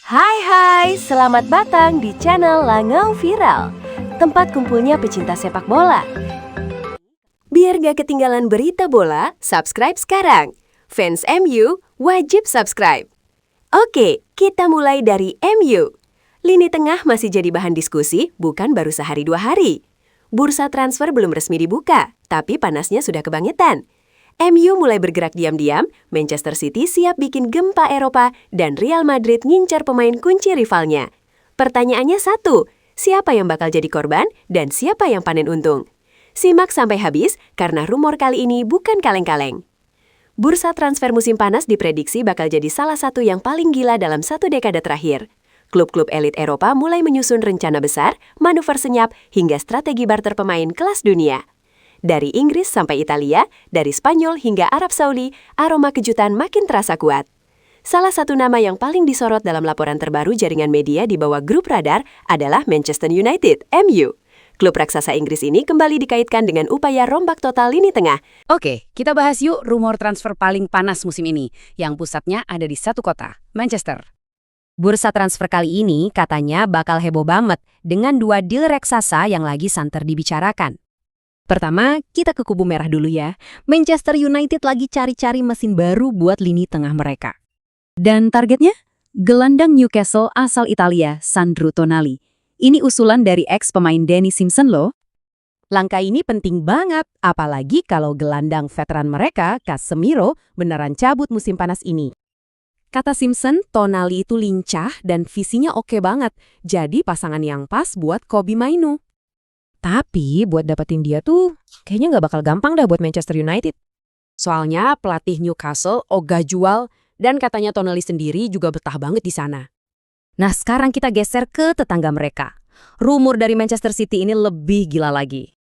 Hai, selamat datang di channel Langau Viral, tempat kumpulnya pecinta sepak bola. Biar gak ketinggalan berita bola, subscribe sekarang. Fans MU wajib subscribe. Oke, kita mulai dari MU. Lini tengah masih jadi bahan diskusi, bukan baru sehari dua hari. Bursa transfer belum resmi dibuka, tapi panasnya sudah kebangetan. MU mulai bergerak diam-diam, Manchester City siap bikin gempa Eropa, dan Real Madrid ngincar pemain kunci rivalnya. Pertanyaannya satu, siapa yang bakal jadi korban dan siapa yang panen untung? Simak sampai habis, karena rumor kali ini bukan kaleng-kaleng. Bursa transfer musim panas diprediksi bakal jadi salah satu yang paling gila dalam satu dekade terakhir. Klub-klub elit Eropa mulai menyusun rencana besar, manuver senyap, hingga strategi barter pemain kelas dunia. Dari Inggris sampai Italia, dari Spanyol hingga Arab Saudi, aroma kejutan makin terasa kuat. Salah satu nama yang paling disorot dalam laporan terbaru jaringan media di bawah grup radar adalah Manchester United, MU. Klub raksasa Inggris ini kembali dikaitkan dengan upaya rombak total lini tengah. Oke, kita bahas yuk rumor transfer paling panas musim ini, yang pusatnya ada di satu kota, Manchester. Bursa transfer kali ini katanya bakal heboh banget dengan dua deal raksasa yang lagi santer dibicarakan. Pertama, kita ke kubu merah dulu ya. Manchester United lagi cari-cari mesin baru buat lini tengah mereka. Dan targetnya? Gelandang Newcastle asal Italia, Sandro Tonali. Ini usulan dari ex pemain Danny Simpson loh. Langkah ini penting banget, apalagi kalau gelandang veteran mereka, Casemiro, beneran cabut musim panas ini. Kata Simpson, Tonali itu lincah dan visinya oke banget, jadi pasangan yang pas buat Kobbie Mainoo. Tapi buat dapetin dia tuh kayaknya nggak bakal gampang dah buat Manchester United. Soalnya pelatih Newcastle ogah jual dan katanya Tonali sendiri juga betah banget di sana. Nah sekarang kita geser ke tetangga mereka. Rumor dari Manchester City ini lebih gila lagi.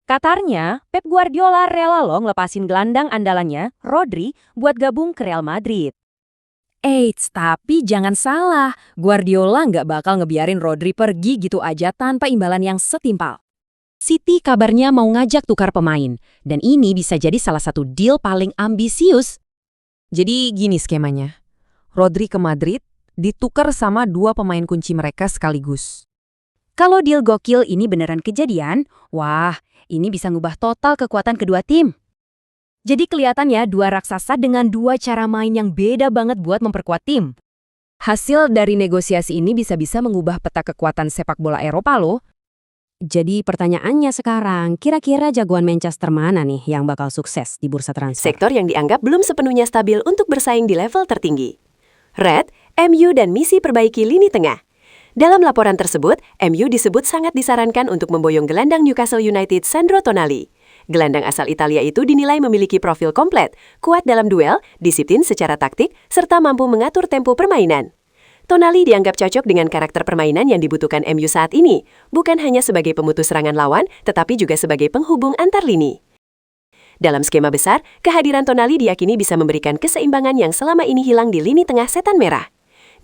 Katanya Pep Guardiola rela loh ngelepasin gelandang andalannya, Rodri, buat gabung ke Real Madrid. Eits, tapi jangan salah, Guardiola nggak bakal ngebiarin Rodri pergi gitu aja tanpa imbalan yang setimpal. City kabarnya mau ngajak tukar pemain, dan ini bisa jadi salah satu deal paling ambisius. Jadi gini skemanya, Rodri ke Madrid ditukar sama dua pemain kunci mereka sekaligus. Kalau deal gokil ini beneran kejadian, wah ini bisa ngubah total kekuatan kedua tim. Jadi kelihatannya dua raksasa dengan dua cara main yang beda banget buat memperkuat tim. Hasil dari negosiasi ini bisa-bisa mengubah peta kekuatan sepak bola Eropa loh. Jadi pertanyaannya sekarang, kira-kira jagoan Manchester mana nih yang bakal sukses di bursa transfer? Sektor yang dianggap belum sepenuhnya stabil untuk bersaing di level tertinggi. Red, MU dan misi perbaiki lini tengah. Dalam laporan tersebut, MU disebut sangat disarankan untuk memboyong gelandang Newcastle United Sandro Tonali. Gelandang asal Italia itu dinilai memiliki profil komplit, kuat dalam duel, disiplin secara taktik, serta mampu mengatur tempo permainan. Tonali dianggap cocok dengan karakter permainan yang dibutuhkan MU saat ini, bukan hanya sebagai pemutus serangan lawan, tetapi juga sebagai penghubung antar lini. Dalam skema besar, kehadiran Tonali diyakini bisa memberikan keseimbangan yang selama ini hilang di lini tengah setan merah.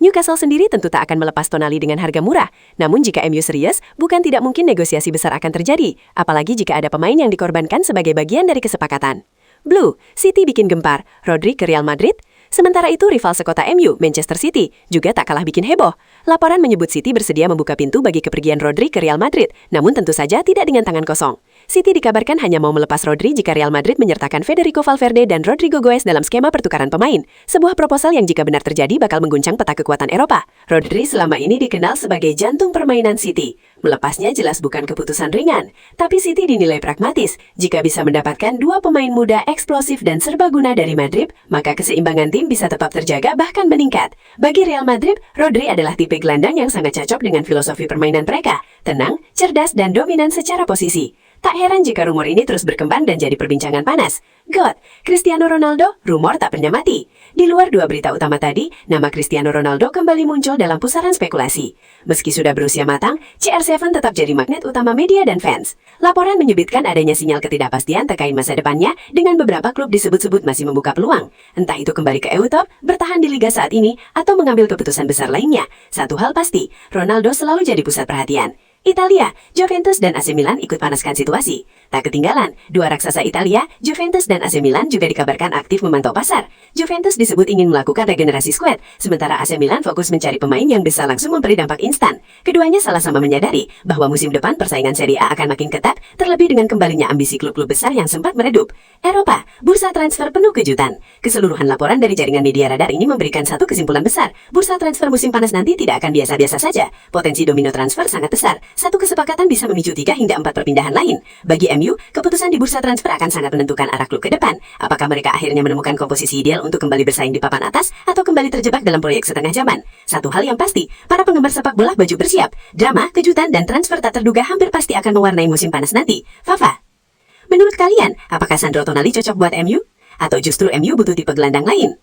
Newcastle sendiri tentu tak akan melepas Tonali dengan harga murah, namun jika MU serius, bukan tidak mungkin negosiasi besar akan terjadi, apalagi jika ada pemain yang dikorbankan sebagai bagian dari kesepakatan. Blue, City bikin gempar, Rodri ke Real Madrid. Sementara itu, rival sekota MU, Manchester City, juga tak kalah bikin heboh. Laporan menyebut City bersedia membuka pintu bagi kepergian Rodri ke Real Madrid, namun tentu saja tidak dengan tangan kosong. City dikabarkan hanya mau melepas Rodri jika Real Madrid menyertakan Federico Valverde dan Rodrigo Goes dalam skema pertukaran pemain. Sebuah proposal yang jika benar terjadi bakal mengguncang peta kekuatan Eropa. Rodri selama ini dikenal sebagai jantung permainan City. Melepasnya jelas bukan keputusan ringan, tapi City dinilai pragmatis. Jika bisa mendapatkan dua pemain muda eksplosif dan serbaguna dari Madrid, maka keseimbangan tim bisa tetap terjaga bahkan meningkat. Bagi Real Madrid, Rodri adalah tipe gelandang yang sangat cocok dengan filosofi permainan mereka. Tenang, cerdas, dan dominan secara posisi. Tak heran jika rumor ini terus berkembang dan jadi perbincangan panas. God, Cristiano Ronaldo, rumor tak pernah mati. Di luar dua berita utama tadi, nama Cristiano Ronaldo kembali muncul dalam pusaran spekulasi. Meski sudah berusia matang, CR7 tetap jadi magnet utama media dan fans. Laporan menyebutkan adanya sinyal ketidakpastian terkait masa depannya dengan beberapa klub disebut-sebut masih membuka peluang. Entah itu kembali ke EU Top, bertahan di liga saat ini, atau mengambil keputusan besar lainnya. Satu hal pasti, Ronaldo selalu jadi pusat perhatian. Italia, Juventus dan AC Milan ikut panaskan situasi. Tak ketinggalan, dua raksasa Italia, Juventus dan AC Milan juga dikabarkan aktif memantau pasar. Juventus disebut ingin melakukan regenerasi skuad, sementara AC Milan fokus mencari pemain yang bisa langsung memberi dampak instan. Keduanya sama-sama menyadari bahwa musim depan persaingan Serie A akan makin ketat, terlebih dengan kembalinya ambisi klub-klub besar yang sempat meredup. Eropa, bursa transfer penuh kejutan. Keseluruhan laporan dari jaringan media radar ini memberikan satu kesimpulan besar. Bursa transfer musim panas nanti tidak akan biasa-biasa saja. Potensi domino transfer sangat besar. Satu kesepakatan bisa memicu 3 hingga 4 perpindahan lain. Bagi MU, keputusan di bursa transfer akan sangat menentukan arah klub ke depan. Apakah mereka akhirnya menemukan komposisi ideal untuk kembali bersaing di papan atas atau kembali terjebak dalam proyek setengah zaman? Satu hal yang pasti, para penggemar sepak bola baju bersiap. Drama, kejutan, dan transfer tak terduga hampir pasti akan mewarnai musim panas nanti. Fafa, menurut kalian, apakah Sandro Tonali cocok buat MU? Atau justru MU butuh tipe gelandang lain?